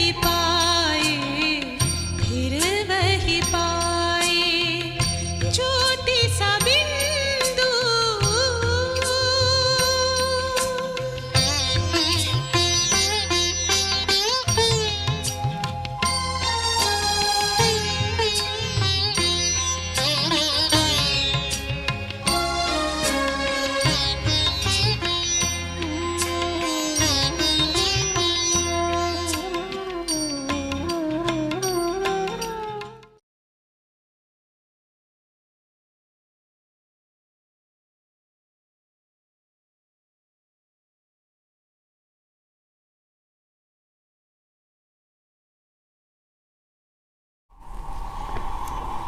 वही पाए, फिर वही पाए, ज्योति सा बिंदु।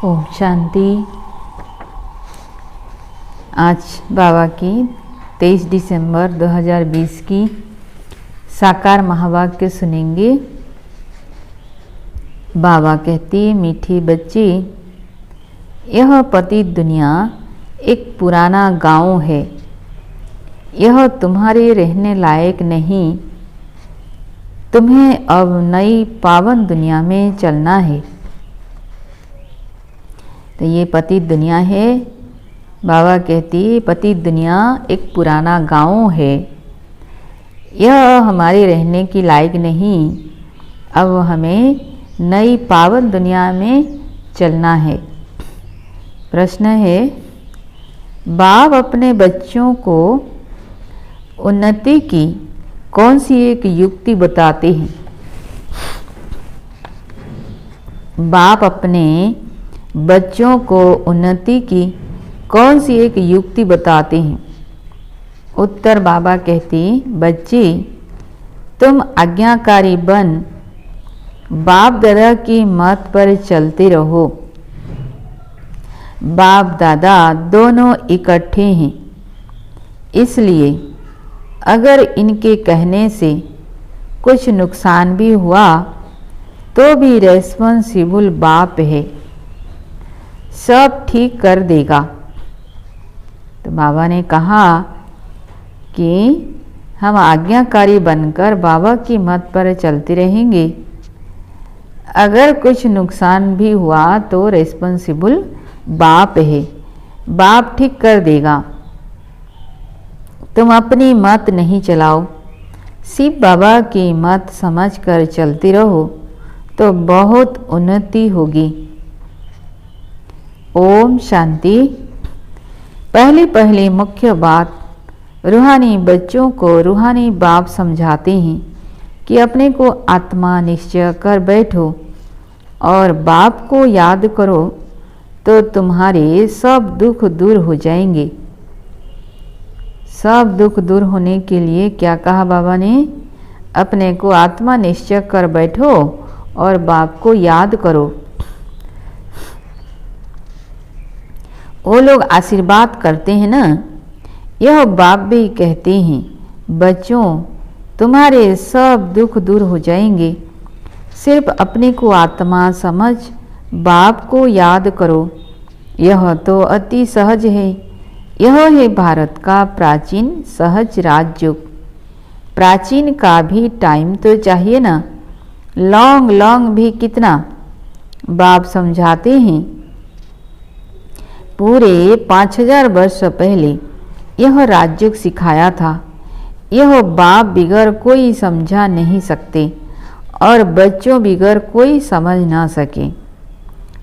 ओम शांति। आज बाबा की 23 दिसंबर 2020 की साकार महावाक्य सुनेंगे। बाबा कहते, मीठे बच्चे, यह पतित दुनिया एक पुराना गांव है। यह तुम्हारे रहने लायक नहीं। तुम्हें अब नई पावन दुनिया में चलना है। तो ये पतित दुनिया है। बाबा कहती, पतित दुनिया एक पुराना गांव है। यह हमारे रहने की लायक नहीं। अब हमें नई पावन दुनिया में चलना है। प्रश्न है, बाप अपने बच्चों को उन्नति की कौन सी एक युक्ति बताते हैं? बाप अपने बच्चों को उन्नति की कौन सी एक युक्ति बताते हैं? उत्तर बाबा कहते, बच्चे, तुम आज्ञाकारी बन बाप दादा की मत पर चलते रहो। बाप दादा दोनों इकट्ठे हैं, इसलिए अगर इनके कहने से कुछ नुकसान भी हुआ तो भी रेस्पॉन्सिबल बाप है, सब ठीक कर देगा। तो बाबा ने कहा कि हम आज्ञाकारी बनकर बाबा की मत पर चलते रहेंगे। अगर कुछ नुकसान भी हुआ तो रेस्पॉन्सिबल बाप है, बाप ठीक कर देगा। तुम अपनी मत नहीं चलाओ, सिर्फ बाबा की मत समझकर चलते रहो तो बहुत उन्नति होगी। ओम शांति। पहली मुख्य बात, रूहानी बच्चों को रूहानी बाप समझाते हैं कि अपने को आत्मा निश्चय कर बैठो और बाप को याद करो तो तुम्हारे सब दुख दूर हो जाएंगे। सब दुख दूर होने के लिए क्या कहा बाबा ने? अपने को आत्मा निश्चय कर बैठो और बाप को याद करो। वो लोग आशीर्वाद करते हैं ना, यह बाप भी कहते हैं, बच्चों, तुम्हारे सब दुख दूर हो जाएंगे। सिर्फ अपने को आत्मा समझ बाप को याद करो। यह तो अति सहज है। यह है भारत का प्राचीन सहज राजयोग। प्राचीन का भी टाइम तो चाहिए ना, लॉन्ग भी कितना। बाप समझाते हैं, पूरे 5000 वर्ष पहले यह राजयोग सिखाया था। यह बाप बिगर कोई समझा नहीं सकते और बच्चों बिगर कोई समझ ना सके।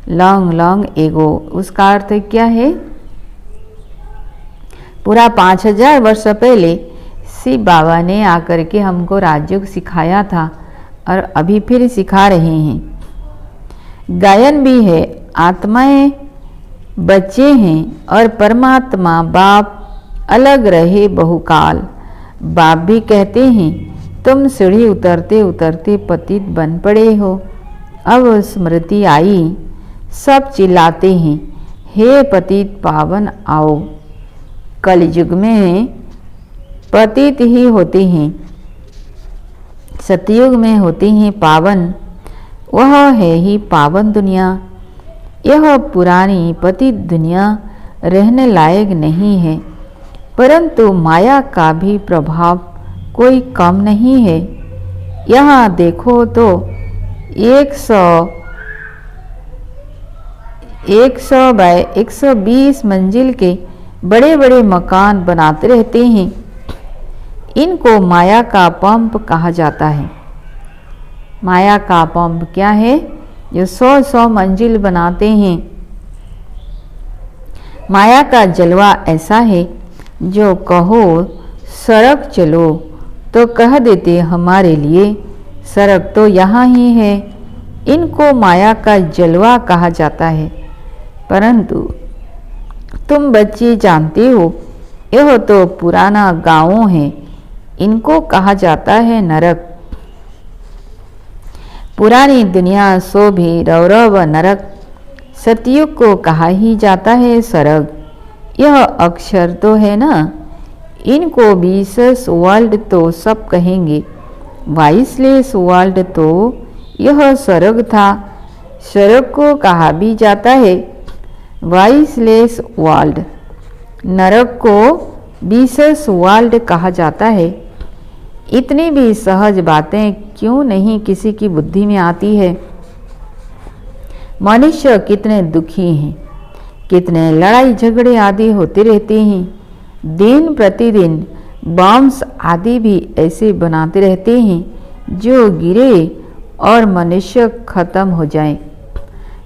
लॉन्ग एगो, उसका अर्थ क्या है? पूरा 5000 वर्ष पहले शिव बाबा ने आकर के हमको राजयोग सिखाया था और अभी फिर सिखा रहे हैं। गायन भी है, आत्माएं बच्चे हैं और परमात्मा बाप अलग रहे बहुकाल। बाप भी कहते हैं, तुम सीढ़ी उतरते उतरते पतित बन पड़े हो। अब स्मृति आई, सब चिल्लाते हैं, हे पतित पावन आओ। कलयुग में पतित ही होते हैं, सतयुग में होते हैं पावन। वह है ही पावन दुनिया। यह पुरानी पतित दुनिया रहने लायक नहीं है, परंतु माया का भी प्रभाव कोई कम नहीं है। यहाँ देखो तो 100 बाय 120 मंजिल के बड़े बड़े मकान बनाते रहते हैं। इनको माया का पंप कहा जाता है। माया का पंप क्या है? जो 100 मंजिल बनाते हैं। माया का जलवा ऐसा है, जो कहो सड़क चलो तो कह देते हमारे लिए सड़क तो यहाँ ही है। इनको माया का जलवा कहा जाता है। परंतु तुम बच्चे जानते हो, यह तो पुराना गांव है। इनको कहा जाता है नरक। पुरानी दुनिया सो भी रौरव नरक, सतयुग को कहा ही जाता है स्वर्ग। यह अक्षर तो है ना। इनको 20 वर्ल्ड तो सब कहेंगे। 22 वर्ल्ड तो यह स्वर्ग था। स्वर्ग को कहा भी जाता है 22 वर्ल्ड। नरक को 20 वर्ल्ड कहा जाता है। इतनी भी सहज बातें क्यों नहीं किसी की बुद्धि में आती है? मनुष्य कितने दुखी हैं, कितने लड़ाई झगड़े आदि होते रहते हैं। दिन प्रतिदिन बॉम्ब्स आदि भी ऐसे बनाते रहते हैं जो गिरे और मनुष्य खत्म हो जाए।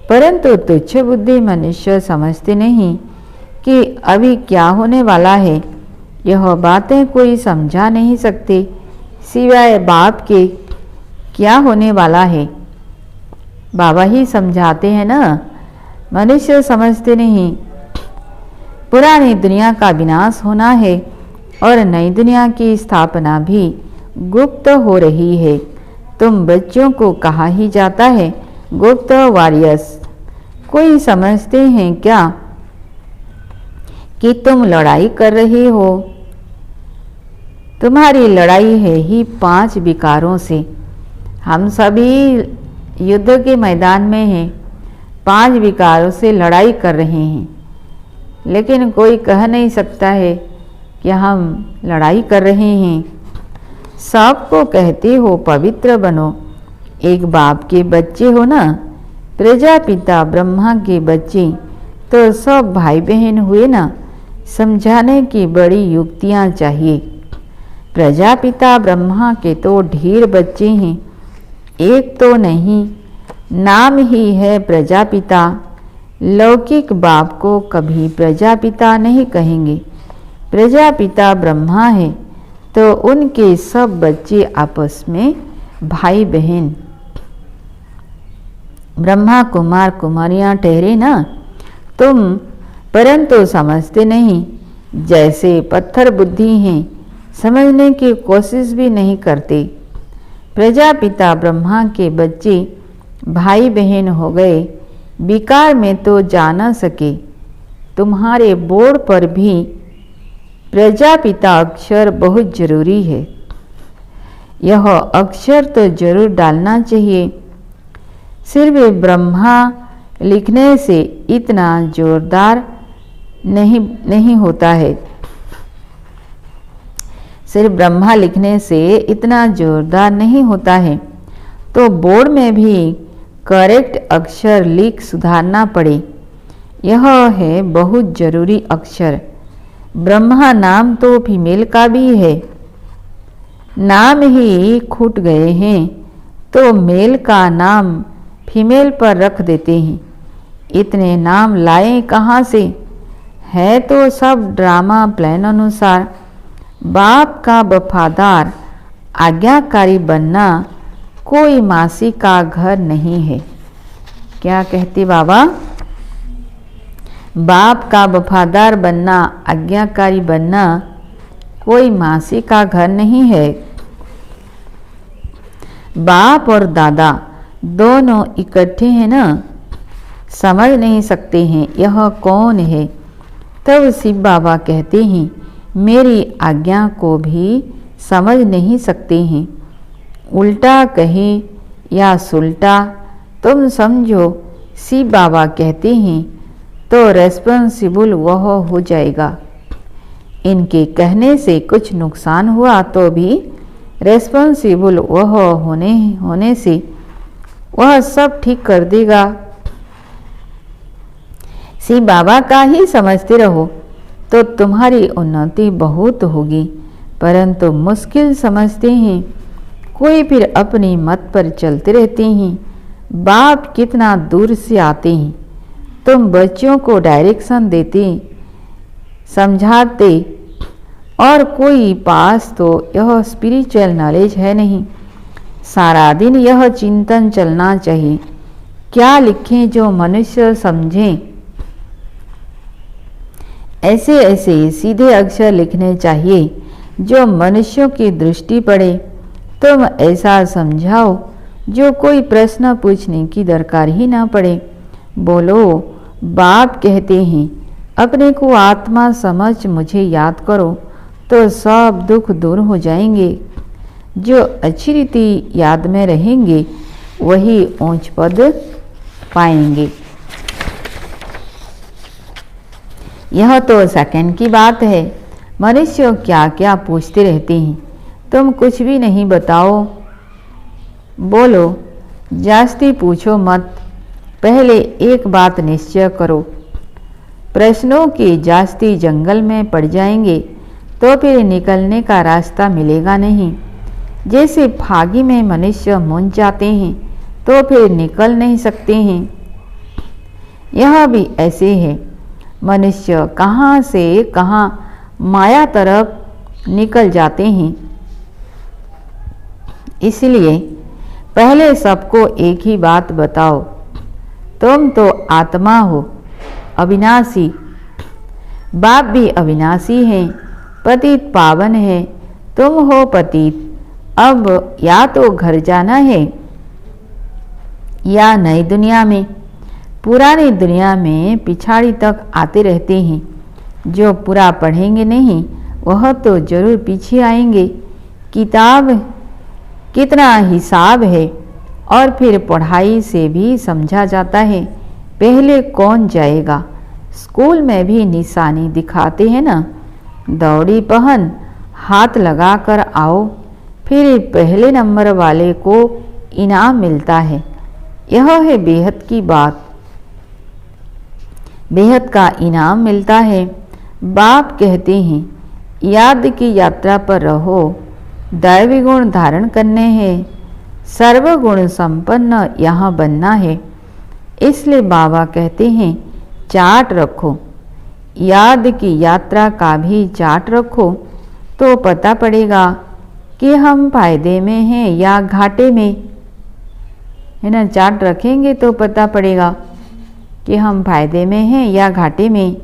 परंतु तुच्छ बुद्धि मनुष्य समझते नहीं कि अभी क्या होने वाला है। यह बातें कोई समझा नहीं सकते सिवाय बाप के। क्या होने वाला है बाबा ही समझाते हैं ना। मनुष्य समझते नहीं। पुरानी दुनिया का विनाश होना है और नई दुनिया की स्थापना भी गुप्त हो रही है। तुम बच्चों को कहा ही जाता है गुप्त वॉरियर्स। कोई समझते हैं क्या कि तुम लड़ाई कर रहे हो? तुम्हारी लड़ाई है ही 5 विकारों से। हम सभी युद्ध के मैदान में हैं, 5 विकारों से लड़ाई कर रहे हैं। लेकिन कोई कह नहीं सकता है कि हम लड़ाई कर रहे हैं। सबको कहते हो पवित्र बनो। एक बाप के बच्चे हो ना, प्रजापिता ब्रह्मा के बच्चे तो सब भाई बहन हुए ना। समझाने की बड़ी युक्तियाँ चाहिए। प्रजापिता ब्रह्मा के तो ढेर बच्चे हैं, एक तो नहीं। नाम ही है प्रजापिता। लौकिक बाप को कभी प्रजापिता नहीं कहेंगे। प्रजापिता ब्रह्मा है तो उनके सब बच्चे आपस में भाई बहन। ब्रह्मा कुमार कुमारियाँ ठहरे ना तुम, परंतु समझते नहीं। जैसे पत्थर बुद्धि हैं, समझने की कोशिश भी नहीं करते। प्रजापिता ब्रह्मा के बच्चे भाई बहन हो गए। विकार में तो जा न सके। तुम्हारे बोर्ड पर भी प्रजापिता अक्षर बहुत जरूरी है। यह अक्षर तो जरूर डालना चाहिए। सिर्फ ब्रह्मा लिखने से इतना जोरदार नहीं होता है। सिर्फ ब्रह्मा लिखने से इतना जोरदार नहीं होता है, तो बोर्ड में भी करेक्ट अक्षर लिख सुधारना पड़े। यह है बहुत जरूरी अक्षर। ब्रह्मा नाम तो फीमेल का भी है। नाम ही खूट गए हैं तो मेल का नाम फीमेल पर रख देते हैं। इतने नाम लाए कहाँ से? है तो सब ड्रामा प्लान अनुसार। बाप का वफादार आज्ञाकारी बनना कोई मासी का घर नहीं है। क्या कहते बाबा? बाप का वफादार बनना, आज्ञाकारी बनना कोई मासी का घर नहीं है। बाप और दादा दोनों इकट्ठे हैं ना। समझ नहीं सकते हैं यह कौन है। तब शिव बाबा कहते हैं मेरी आज्ञा को भी समझ नहीं सकते हैं। उल्टा कहे या सुलटा तुम समझो। शिव बाबा कहते हैं तो रेस्पॉन्सिबल वह हो जाएगा। इनके कहने से कुछ नुकसान हुआ तो भी रेस्पॉन्सिबल वह होने से वह सब ठीक कर देगा। शिव बाबा का ही समझते रहो तो तुम्हारी उन्नति बहुत होगी, परंतु मुश्किल समझते हैं, कोई फिर अपनी मत पर चलते रहते हैं। बाप कितना दूर से आते हैं, तुम बच्चों को डायरेक्शन देते, समझाते, और कोई पास तो यह स्पिरिचुअल नॉलेज है नहीं। सारा दिन यह चिंतन चलना चाहिए, क्या लिखें जो मनुष्य समझें। ऐसे ऐसे सीधे अक्षर लिखने चाहिए जो मनुष्यों की दृष्टि पड़े। तुम ऐसा समझाओ जो कोई प्रश्न पूछने की दरकार ही ना पड़े। बोलो, बाप कहते हैं अपने को आत्मा समझ मुझे याद करो तो सब दुख दूर हो जाएंगे। जो अच्छी रीति याद में रहेंगे वही ऊंच पद पाएंगे। यह तो सेकंड की बात है। मनुष्य क्या क्या पूछते रहते हैं, तुम कुछ भी नहीं बताओ। बोलो, जास्ती पूछो मत, पहले एक बात निश्चय करो। प्रश्नों के जास्ती जंगल में पड़ जाएंगे तो फिर निकलने का रास्ता मिलेगा नहीं। जैसे फागी में मनुष्य मूंझ जाते हैं तो फिर निकल नहीं सकते हैं, यह भी ऐसे है। मनुष्य कहाँ से कहाँ माया तरफ निकल जाते हैं। इसलिए पहले सबको एक ही बात बताओ, तुम तो आत्मा हो, अविनाशी। बाप भी अविनाशी हैं, पतित पावन है, तुम हो पतित। अब या तो घर जाना है या नई दुनिया में। पुरानी दुनिया में पिछाड़ी तक आते रहते हैं। जो पूरा पढ़ेंगे नहीं वह तो जरूर पीछे आएंगे। किताब कितना हिसाब है, और फिर पढ़ाई से भी समझा जाता है पहले कौन जाएगा। स्कूल में भी निशानी दिखाते हैं ना, दौड़ी पहन, हाथ लगा कर आओ, फिर पहले नंबर वाले को इनाम मिलता है। यह है बेहद की बात, बेहद का इनाम मिलता है। बाप कहते हैं याद की यात्रा पर रहो, दैवी गुण धारण करने हैं, सर्वगुण संपन्न यहाँ बनना है। इसलिए बाबा कहते हैं चार्ट रखो, याद की यात्रा का भी चार्ट रखो तो पता पड़ेगा कि हम फायदे में हैं या घाटे में, है ना। चार्ट रखेंगे तो पता पड़ेगा कि हम फायदे में हैं या घाटे में,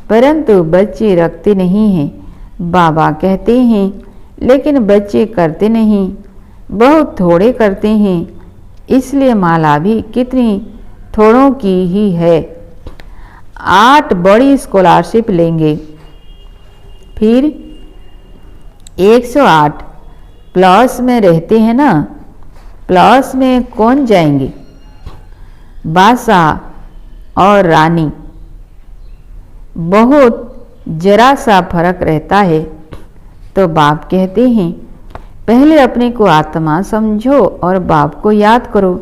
परंतु बच्चे रखते नहीं हैं। बाबा कहते हैं लेकिन बच्चे करते नहीं, बहुत थोड़े करते हैं। इसलिए माला भी कितनी थोड़ों की ही है। 8 बड़ी स्कॉलरशिप लेंगे, फिर 108 प्लस में रहते हैं ना, प्लस में कौन जाएंगे? बादशाह और रानी, बहुत जरा सा फर्क रहता है। तो बाप कहते हैं पहले अपने को आत्मा समझो और बाप को याद करो।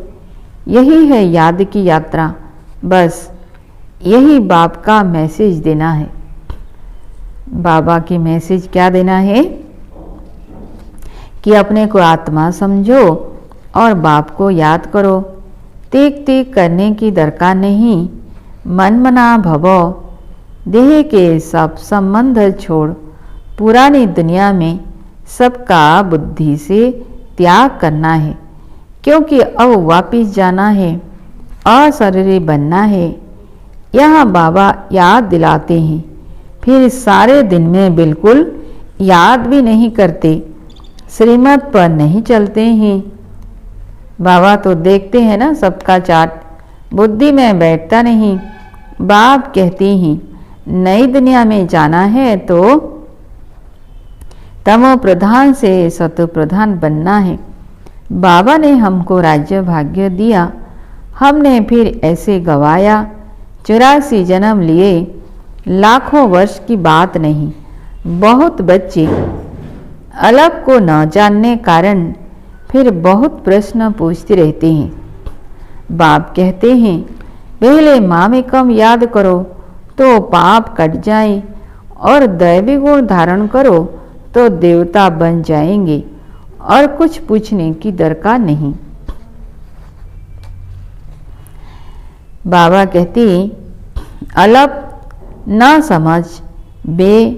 यही है याद की यात्रा, बस यही बाप का मैसेज देना है। बाबा की मैसेज क्या देना है कि अपने को आत्मा समझो और बाप को याद करो। तेक तेक करने की दरकार नहीं, मन मना भवो। देह के सब संबंध छोड़, पुरानी दुनिया में सबका बुद्धि से त्याग करना है, क्योंकि अब वापिस जाना है, अशरीरी बनना है। यहाँ बाबा याद दिलाते हैं, फिर सारे दिन में बिल्कुल याद भी नहीं करते, श्रीमत पर नहीं चलते हैं। बाबा तो देखते हैं ना सबका चार्ट, बुद्धि में बैठता नहीं। बाप कहते हैं नई दुनिया में जाना है तो तमो प्रधान से सतो प्रधान बनना है। बाबा ने हमको राज्य भाग्य दिया, हमने फिर ऐसे गवाया। 84 जन्म लिए, लाखों वर्ष की बात नहीं। बहुत बच्चे अलग को न जानने कारण फिर बहुत प्रश्न पूछते रहते हैं। बाप कहते हैं पहले मामेकम याद करो तो पाप कट जाए और दैवी गुण धारण करो तो देवता बन जाएंगे और कुछ पूछने की दरकार नहीं। बाबा कहते अलप ना समझ बे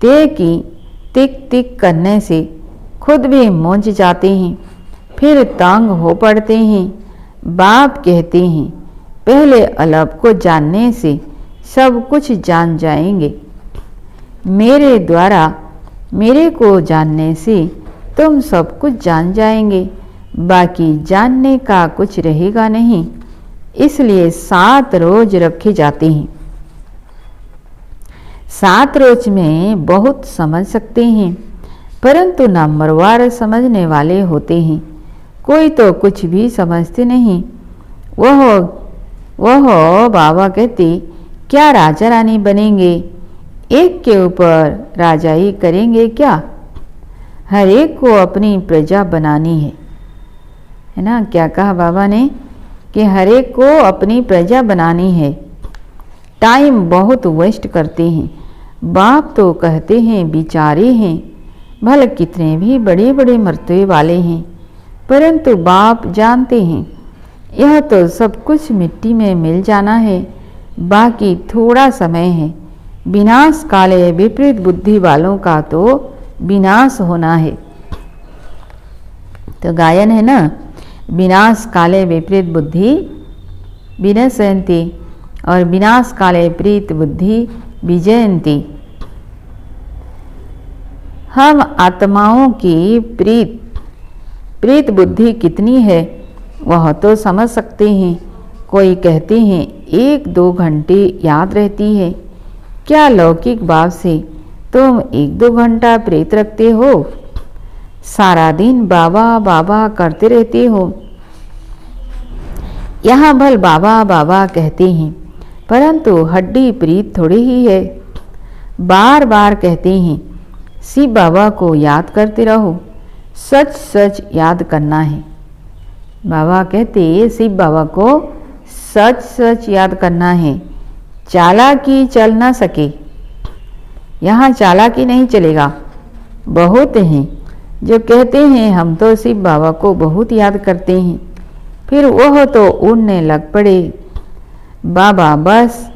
ते की तिक तिक करने से खुद भी मूंझ जाते हैं, फिर तंग हो पड़ते हैं। बाप कहते हैं पहले अलप को जानने से सब कुछ जान जाएंगे। मेरे द्वारा मेरे को जानने से तुम सब कुछ जान जाएंगे, बाकी जानने का कुछ रहेगा नहीं। इसलिए 7 रोज रखे जाते हैं। 7 रोज में बहुत समझ सकते हैं, परंतु नंबरवार समझने वाले होते हैं। कोई तो कुछ भी समझते नहीं। वह बाबा कहते क्या राजा रानी बनेंगे, एक के ऊपर राजाई करेंगे क्या? हर एक को अपनी प्रजा बनानी है ना। क्या कहा बाबा ने कि हर एक को अपनी प्रजा बनानी है। टाइम बहुत वेस्ट करते हैं। बाप तो कहते हैं बिचारे हैं, भले कितने भी बड़े बड़े मर्तबे वाले हैं, परंतु बाप जानते हैं यह तो सब कुछ मिट्टी में मिल जाना है, बाकी थोड़ा समय है। विनाश काले विपरीत बुद्धि वालों का तो विनाश होना है। तो गायन है ना, विनाश काले विपरीत बुद्धि विनशयन्ति और विनाश काले प्रीत बुद्धि विजयन्ति। हम आत्माओं की प्रीत बुद्धि कितनी है वह तो समझ सकते हैं। कोई कहते हैं 1-2 घंटे याद रहती है। क्या लौकिक भाव से तुम 1-2 घंटा प्रेत रखते हो? सारा दिन बाबा बाबा करते रहते हो। यहाँ भल बाबा बाबा कहते हैं, परंतु हड्डी प्रीत थोड़ी ही है। बार बार कहते हैं शिव बाबा को याद करते रहो, सच सच याद करना है। बाबा कहते शिव बाबा को सच सच याद करना है। चालाकी चल ना सके, यहाँ चालाकी नहीं चलेगा। बहुत हैं जो कहते हैं हम तो शिव बाबा को बहुत याद करते हैं, फिर वह तो उड़ने लग पड़े। बाबा बस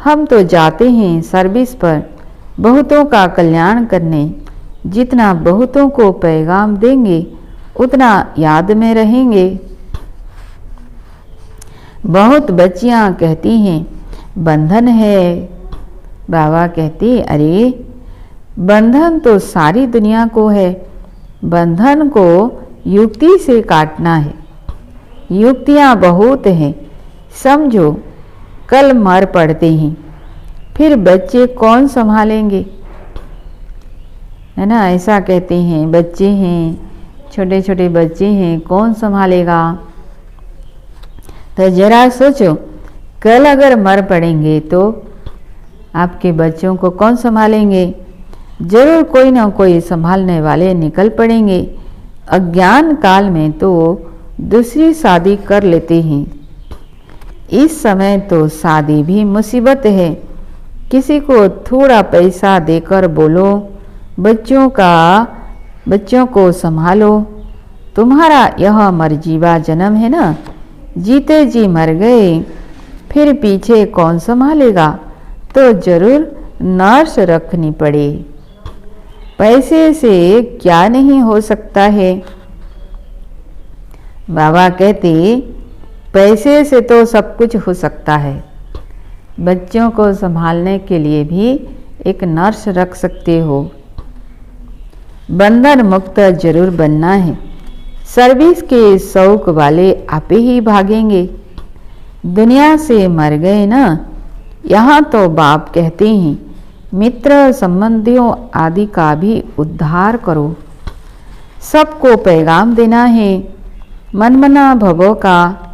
हम तो जाते हैं सर्विस पर बहुतों का कल्याण करने। जितना बहुतों को पैगाम देंगे उतना याद में रहेंगे। बहुत बच्चियां कहती हैं बंधन है। बाबा कहते अरे बंधन तो सारी दुनिया को है, बंधन को युक्ति से काटना है। युक्तियां बहुत हैं, समझो कल मर पड़ते हैं, फिर बच्चे कौन संभालेंगे, है ना। ऐसा कहते हैं बच्चे हैं, छोटे छोटे बच्चे हैं, कौन संभालेगा। तो जरा सोचो कल अगर मर पड़ेंगे तो आपके बच्चों को कौन संभालेंगे। जरूर कोई ना कोई संभालने वाले निकल पड़ेंगे। अज्ञान काल में तो दूसरी शादी कर लेते हैं। इस समय तो शादी भी मुसीबत है। किसी को थोड़ा पैसा देकर बोलो बच्चों को संभालो। तुम्हारा यह मरजीवा जन्म है ना, जीते जी मर गए, फिर पीछे कौन संभालेगा। तो जरूर नर्स रखनी पड़े। पैसे से क्या नहीं हो सकता है। बाबा कहते पैसे से तो सब कुछ हो सकता है। बच्चों को संभालने के लिए भी एक नर्स रख सकते हो। बंधन मुक्त जरूर बनना है। सर्विस के शौक वाले आपे ही भागेंगे। दुनिया से मर गए ना, यहाँ तो बाप कहते हैं मित्र संबंधियों आदि का भी उद्धार करो। सबको पैगाम देना है। मनमना भवो का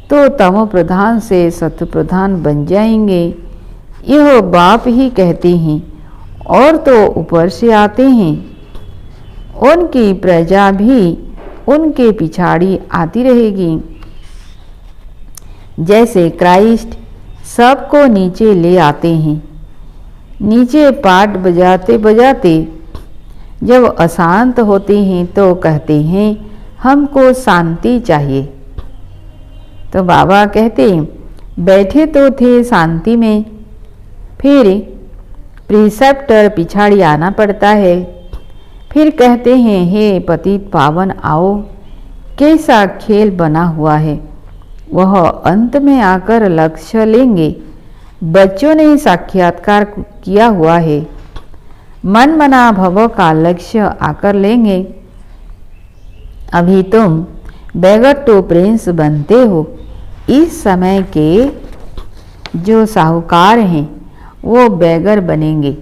तो तमो प्रधान से सत्व प्रधान बन जाएंगे। यह बाप ही कहते हैं और तो ऊपर से आते हैं। उनकी प्रजा भी उनके पिछाड़ी आती रहेगी। जैसे क्राइस्ट सबको नीचे ले आते हैं। नीचे पाठ बजाते बजाते जब अशांत होते हैं तो कहते हैं हमको शांति चाहिए। तो बाबा कहते बैठे तो थे शांति में, फिर प्रिसेप्टर पिछाड़ी आना पड़ता है। फिर कहते हैं हे पतित पावन आओ, कैसा खेल बना हुआ है। वह अंत में आकर लक्ष्य लेंगे। बच्चों ने साक्षात्कार किया हुआ है, मन मना भव का लक्ष्य आकर लेंगे। अभी तुम बेगर टू प्रिंस बनते हो। इस समय के जो साहूकार हैं वो बेगर बनेंगे,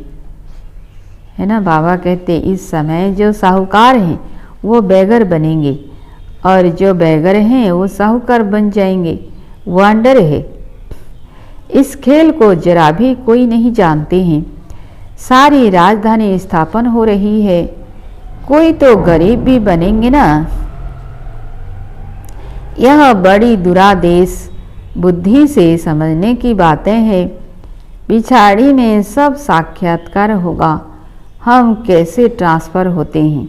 है ना। बाबा कहते इस समय जो साहूकार हैं वो बेगर बनेंगे और जो बेगर हैं वो साहूकार बन जाएंगे। वंडर है, इस खेल को जरा भी कोई नहीं जानते हैं। सारी राजधानी स्थापन हो रही है, कोई तो गरीब भी बनेंगे ना। यह बड़ी दुरादेश बुद्धि से समझने की बातें हैं। पिछाड़ी में सब साक्षात्कार होगा, हम कैसे ट्रांसफ़र होते हैं।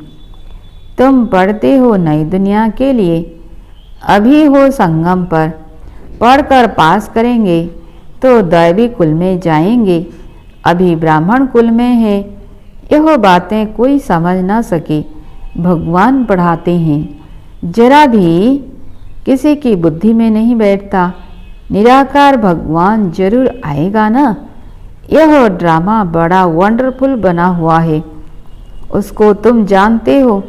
तुम पढ़ते हो नई दुनिया के लिए, अभी हो संगम पर, पढ़कर पास करेंगे तो दैवी कुल में जाएंगे। अभी ब्राह्मण कुल में है। यह बातें कोई समझ ना सके, भगवान पढ़ाते हैं। जरा भी किसी की बुद्धि में नहीं बैठता, निराकार भगवान जरूर आएगा ना। यह ड्रामा बड़ा वंडरफुल बना हुआ है, उसको तुम जानते हो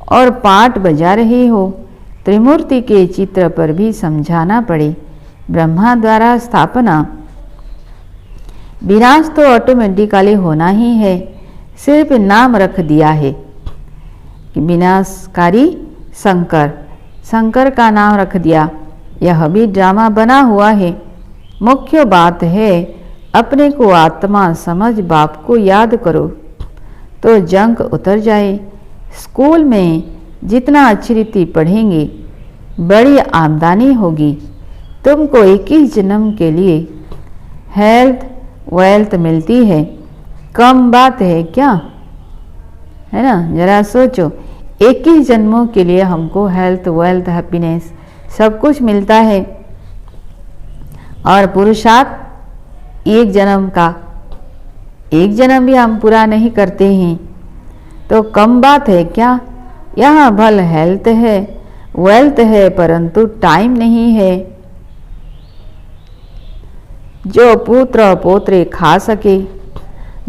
और पाठ बजा रहे हो। त्रिमूर्ति के चित्र पर भी समझाना पड़े। ब्रह्मा द्वारा स्थापना, विनाश तो ऑटोमेटिकली होना ही है, सिर्फ नाम रख दिया है कि विनाशकारी शंकर, शंकर का नाम रख दिया। यह भी ड्रामा बना हुआ है। मुख्य बात है अपने को आत्मा समझ, बाप को याद करो तो जंग उतर जाए। स्कूल में जितना अच्छी रीति पढ़ेंगे बड़ी आमदनी होगी। तुमको 21 जन्म के लिए हेल्थ वेल्थ मिलती है, कम बात है क्या, है ना। जरा सोचो, 21 जन्मों के लिए हमको हेल्थ वेल्थ हैप्पीनेस सब कुछ मिलता है और पुरुषार्थ एक जन्म का, एक जन्म भी हम पूरा नहीं करते हैं तो कम बात है क्या। यहाँ भल हेल्थ है वेल्थ है परंतु टाइम नहीं है जो पुत्र पोत्रे खा सके।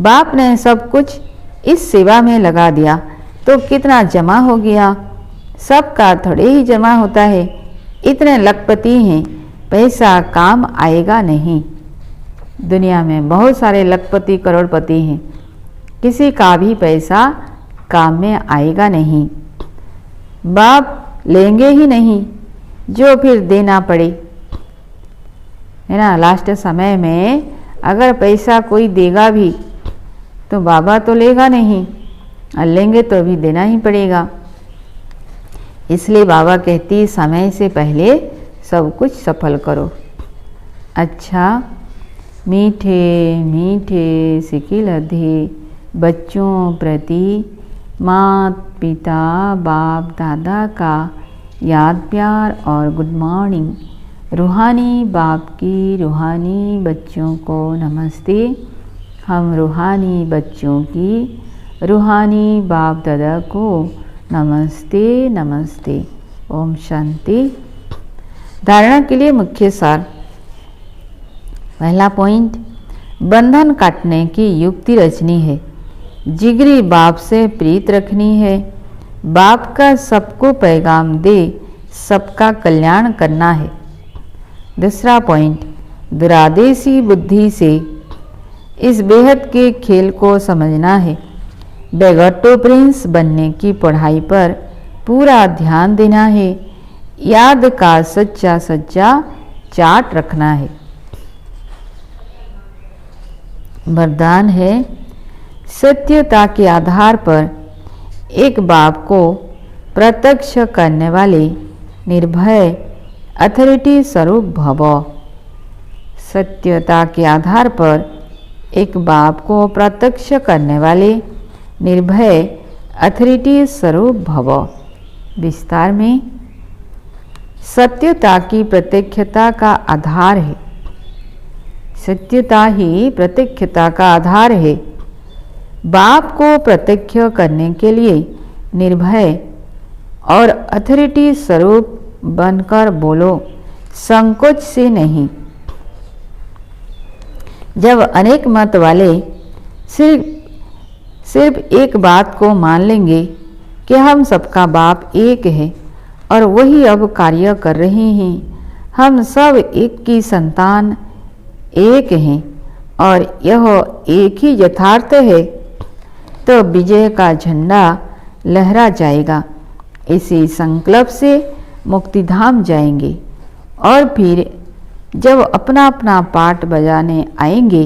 बाप ने सब कुछ इस सेवा में लगा दिया तो कितना जमा हो गया। सबका थोड़े ही जमा होता है। इतने लखपति हैं, पैसा काम आएगा नहीं। दुनिया में बहुत सारे लखपति करोड़पति हैं, किसी का भी पैसा काम में आएगा नहीं। बाप लेंगे ही नहीं, जो फिर देना पड़े, है ना। लास्ट समय में अगर पैसा कोई देगा भी तो बाबा तो लेगा नहीं, और लेंगे तो भी देना ही पड़ेगा। इसलिए बाबा कहती समय से पहले सब कुछ सफल करो। अच्छा, मीठे मीठे सिकिलधे बच्चों प्रति माता पिता बाप दादा का याद प्यार और गुड मॉर्निंग। रूहानी बाप की रूहानी बच्चों को नमस्ते। हम रूहानी बच्चों की रूहानी बाप दादा को नमस्ते नमस्ते। ओम शांति। धारणा के लिए मुख्य सार। पहला पॉइंट, बंधन काटने की युक्ति रचनी है। जिगरी बाप से प्रीत रखनी है। बाप का सबको पैगाम दे, सबका कल्याण करना है। दूसरा पॉइंट, दुरादेशी बुद्धि से इस बेहद के खेल को समझना है। बेगट्टो प्रिंस बनने की पढ़ाई पर पूरा ध्यान देना है। याद का सच्चा सच्चा चार्ट रखना है। वरदान है, सत्यता के आधार पर एक बाप को प्रत्यक्ष करने वाले निर्भय अथॉरिटी स्वरूप भव। सत्यता के आधार पर एक बाप को प्रत्यक्ष करने वाले निर्भय अथॉरिटी स्वरूप भव। विस्तार में, सत्यता की प्रत्यक्षता का आधार है। सत्यता ही प्रत्यक्षता का आधार है। बाप को प्रत्यक्ष करने के लिए निर्भय और अथॉरिटी स्वरूप बनकर बोलो, संकोच से नहीं। जब अनेक मत वाले सिर्फ एक बात को मान लेंगे कि हम सबका बाप एक है और वही अब कार्य कर रहे हैं, हम सब एक की संतान एक हैं और यह एक ही यथार्थ है, तो विजय का झंडा लहरा जाएगा। इसी संकल्प से मुक्तिधाम जाएंगे और फिर जब अपना अपना पाठ बजाने आएंगे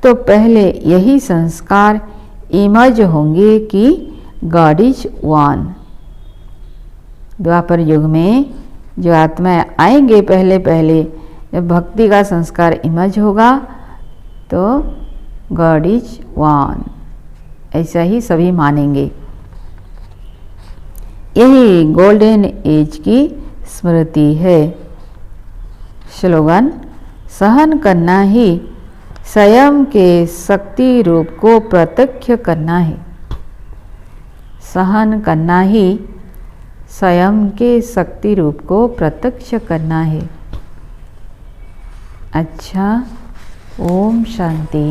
तो पहले यही संस्कार इमर्ज होंगे कि गॉड इज वन। द्वापर युग में जो आत्माएं आएंगे, पहले जब भक्ति का संस्कार इमर्ज होगा तो गॉड इज वन, ऐसा ही सभी मानेंगे। यही गोल्डन एज की स्मृति है। स्लोगन, सहन करना ही स्वयं के शक्ति रूप को प्रत्यक्ष करना है। सहन करना ही स्वयं के शक्ति रूप को प्रत्यक्ष करना है। अच्छा, ओम शांति।